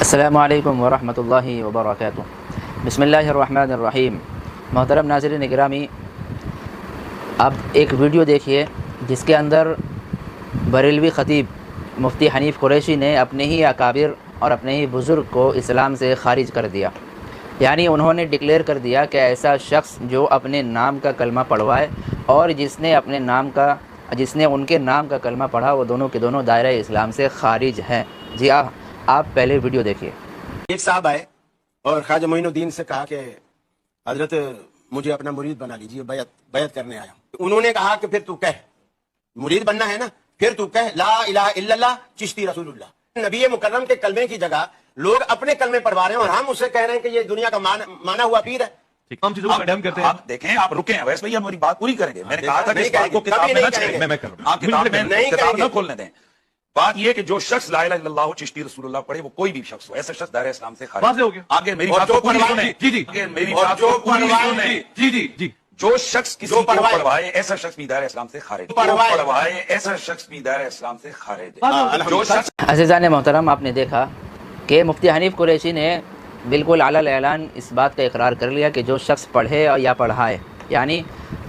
السلام علیکم ورحمۃ اللہ وبرکاتہ۔ بسم اللہ الرحمن الرحیم۔ محترم ناظرین گرامی، اب ایک ویڈیو دیکھیے جس کے اندر بریلوی خطیب مفتی حنیف قریشی نے اپنے ہی اکابر اور اپنے ہی بزرگ کو اسلام سے خارج کر دیا۔ یعنی انہوں نے ڈکلیئر کر دیا کہ ایسا شخص جو اپنے نام کا کلمہ پڑھوائے اور جس نے ان کے نام کا کلمہ پڑھا وہ دونوں کے دونوں دائرہ اسلام سے خارج ہیں۔ جی آپ پہلے ویڈیو دیکھیے۔ ایک صاحب آئے اور خواجہ معین الدین سے کہا کہ حضرت مجھے اپنا مرید بنا لیجیے، بیعت کرنے آیا ہوں۔ انہوں نے کہا کہ پھر تو کہہ، مرید بننا ہے نا، پھر تو کہہ لا الہ الا اللہ چشتی رسول اللہ۔ نبی مکرم کے کلمے کی جگہ لوگ اپنے کلمے پڑھوا رہے ہیں اور ہم اسے کہہ رہے ہیں کہ یہ دنیا کا مانا ہوا پیر ہے۔ ہم چیزوں کو کنڈیم کرتے ہیں۔ آپ دیکھیں، آپ رکیں، ویس بھائی ہماری بات پوری کریں گے۔ میں نے کہا تھا کہ اس بات کو کتاب میں نہ چھیڑیں، آپ کتاب نہ کھولنے دیں۔ بات یہ کہ جو شخص لا الہ الا اللہ چشتی رسول اللہ پڑھے وہ کوئی بھی شخص ہو، ایسا شخص دائرہ اسلام سے خارج ہو گیا۔ آگے میری بات کو پوری سنیں۔ جی جو شخص کسی کو پڑھوائے ایسا شخص بھی دائرہ اسلام سے خارج، پڑھوائے ایسا شخص بھی دائرہ اسلام سے خارج ہے۔ جو شخص عزیزان محترم، آپ نے دیکھا کہ مفتی حنیف قریشی نے بالکل اعلیٰ اعلان اس بات کا اقرار کر لیا کہ جو شخص پڑھے یا پڑھائے، یعنی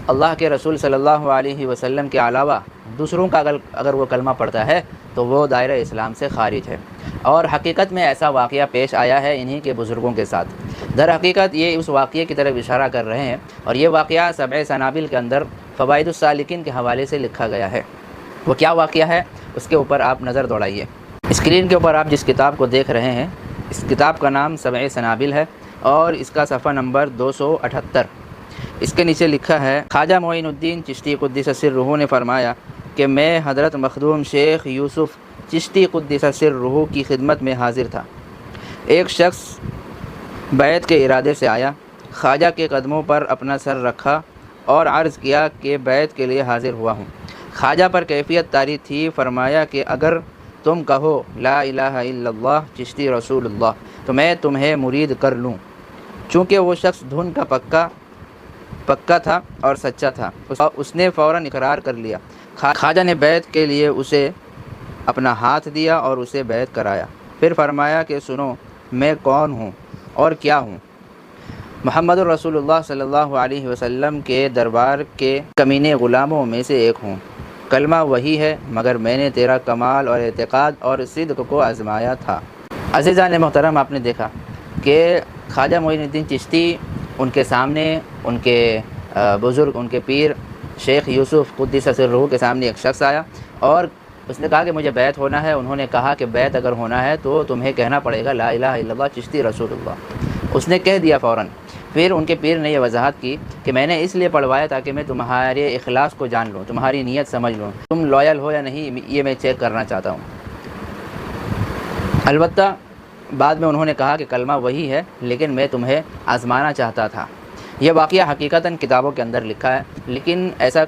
اللہ کے رسول صلی اللہ علیہ وسلم کے علاوہ دوسروں کا اگر وہ کلمہ پڑھتا ہے تو وہ دائرہ اسلام سے خارج ہے۔ اور حقیقت میں ایسا واقعہ پیش آیا ہے انہی کے بزرگوں کے ساتھ۔ در حقیقت یہ اس واقعے کی طرف اشارہ کر رہے ہیں، اور یہ واقعہ سبع سنابل کے اندر فوائد السالکین کے حوالے سے لکھا گیا ہے۔ وہ کیا واقعہ ہے اس کے اوپر آپ نظر دوڑائیے۔ اسکرین کے اوپر آپ جس کتاب کو دیکھ رہے ہیں اس کتاب کا نام سبع سنابل ہے اور اس کا صفحہ نمبر 278۔ اس کے نیچے لکھا ہے، خواجہ معین الدین چشتی قدس سرہ نے فرمایا کہ میں حضرت مخدوم شیخ یوسف چشتی قدس سرہ کی خدمت میں حاضر تھا۔ ایک شخص بیعت کے ارادے سے آیا، خواجہ کے قدموں پر اپنا سر رکھا اور عرض کیا کہ بیعت کے لیے حاضر ہوا ہوں۔ خواجہ پر کیفیت طاری تھی، فرمایا کہ اگر تم کہو لا الہ الا اللہ چشتی رسول اللہ تو میں تمہیں مرید کر لوں۔ چونکہ وہ شخص دھن کا پکا تھا اور سچا تھا، اس نے فوراً اقرار کر لیا۔ خواجہ نے بیعت کے لیے اسے اپنا ہاتھ دیا اور اسے بیعت کرایا۔ پھر فرمایا کہ سنو، میں کون ہوں اور کیا ہوں؟ محمد الرسول اللہ صلی اللہ علیہ وسلم کے دربار کے کمینے غلاموں میں سے ایک ہوں۔ کلمہ وہی ہے، مگر میں نے تیرا کمال اور اعتقاد اور صدق کو آزمایا تھا۔ عزیزان محترم، آپ نے دیکھا کہ خواجہ معین الدین چشتی ان کے سامنے ان کے بزرگ، ان کے پیر شیخ یوسف قدس سرہ کے سامنے ایک شخص آیا اور اس نے کہا کہ مجھے بیعت ہونا ہے۔ انہوں نے کہا کہ بیعت اگر ہونا ہے تو تمہیں کہنا پڑے گا لا الہ الا اللہ چشتی رسول اللہ۔ اس نے کہہ دیا فوراً۔ پھر ان کے پیر نے یہ وضاحت کی کہ میں نے اس لیے پڑھوایا تاکہ میں تمہارے اخلاص کو جان لوں، تمہاری نیت سمجھ لوں، تم لویل ہو یا نہیں یہ میں چیک کرنا چاہتا ہوں۔ البتہ بعد میں انہوں نے کہا کہ کلمہ وہی ہے لیکن میں تمہیں آزمانا چاہتا تھا۔ یہ واقعہ حقیقتاً کتابوں کے اندر لکھا ہے، لیکن ایسا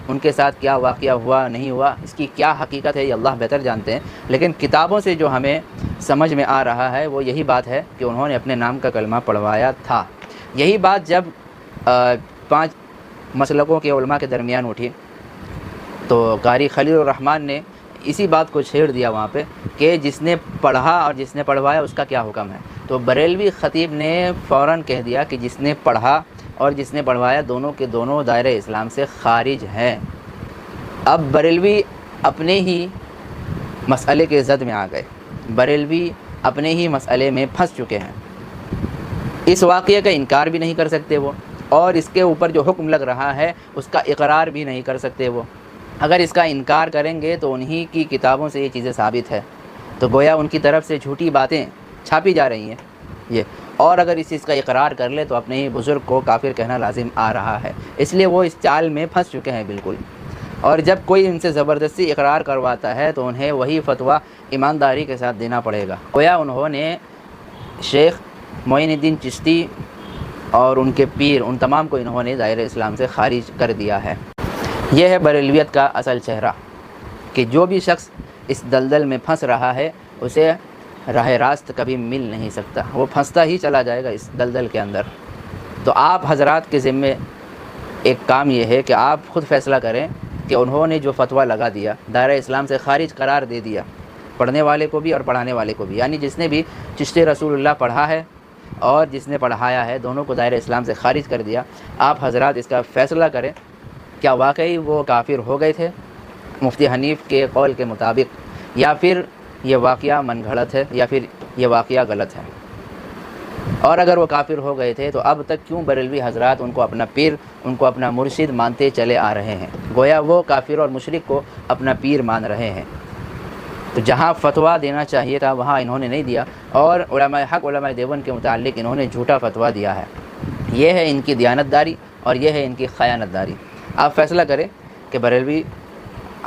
ان کے ساتھ کیا واقعہ ہوا نہیں ہوا اس کی کیا حقیقت ہے یہ اللہ بہتر جانتے ہیں، لیکن کتابوں سے جو ہمیں سمجھ میں آ رہا ہے وہ یہی بات ہے کہ انہوں نے اپنے نام کا کلمہ پڑھوایا تھا۔ یہی بات جب 5 مسلکوں کے علماء کے درمیان اٹھی تو قاری خلیل الرحمن نے اسی بات کو چھیڑ دیا وہاں پہ کہ جس نے پڑھا اور جس نے پڑھوایا اس کا کیا حکم ہے۔ تو بریلوی خطیب نے فوراً کہہ دیا کہ جس نے پڑھا اور جس نے پڑھوایا دونوں کے دونوں دائرہ اسلام سے خارج ہیں۔ اب بریلوی اپنے ہی مسئلے کے زد میں آ گئے، بریلوی اپنے ہی مسئلے میں پھنس چکے ہیں۔ اس واقعے کا انکار بھی نہیں کر سکتے وہ، اور اس کے اوپر جو حکم لگ رہا ہے اس کا اقرار بھی نہیں کر سکتے وہ۔ اگر اس کا انکار کریں گے تو انہی کی کتابوں سے یہ چیزیں ثابت ہے، تو گویا ان کی طرف سے جھوٹی باتیں چھاپی جا رہی ہیں یہ، اور اگر اس چیز کا اقرار کر لے تو اپنے ہی بزرگ کو کافر کہنا لازم آ رہا ہے۔ اس لیے وہ اس چال میں پھنس چکے ہیں بالکل، اور جب کوئی ان سے زبردستی اقرار کرواتا ہے تو انہیں وہی فتویٰ ایمانداری کے ساتھ دینا پڑے گا۔ گویا انہوں نے شیخ معین الدین چشتی اور ان کے پیر ان تمام کو انہوں نے دائرہ اسلام سے خارج کر دیا ہے۔ یہ ہے بریلویت کا اصل چہرہ کہ جو بھی شخص اس دلدل میں پھنس رہا ہے اسے راہ راست کبھی مل نہیں سکتا، وہ پھنستا ہی چلا جائے گا اس دلدل کے اندر۔ تو آپ حضرات کے ذمے ایک کام یہ ہے کہ آپ خود فیصلہ کریں کہ انہوں نے جو فتویٰ لگا دیا، دائرہ اسلام سے خارج قرار دے دیا، پڑھنے والے کو بھی اور پڑھانے والے کو بھی، یعنی جس نے بھی چشتی رسول اللہ پڑھا ہے اور جس نے پڑھایا ہے، دونوں کو دائرہ اسلام سے خارج کر دیا۔ آپ حضرات اس کا فیصلہ کریں، کیا واقعی وہ کافر ہو گئے تھے مفتی حنیف کے قول کے مطابق، یا پھر یہ واقعہ من گھڑت ہے، یا پھر یہ واقعہ غلط ہے؟ اور اگر وہ کافر ہو گئے تھے تو اب تک کیوں بریلوی حضرات ان کو اپنا پیر، ان کو اپنا مرشد مانتے چلے آ رہے ہیں؟ گویا وہ کافر اور مشرک کو اپنا پیر مان رہے ہیں۔ تو جہاں فتویٰ دینا چاہیے تھا وہاں انہوں نے نہیں دیا، اور علماء حق علماء دیوبند کے متعلق انہوں نے جھوٹا فتویٰ دیا ہے۔ یہ ہے ان کی دیانتداری اور یہ ہے ان کی خیانت داری۔ آپ فیصلہ کریں کہ بریلوی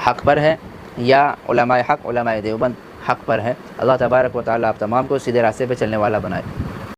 حق پر ہے یا علماء حق علماء دیوبند حق پر ہے۔ اللہ تبارک و تعالیٰ آپ تمام کو سیدھے راستے پہ چلنے والا بنائے۔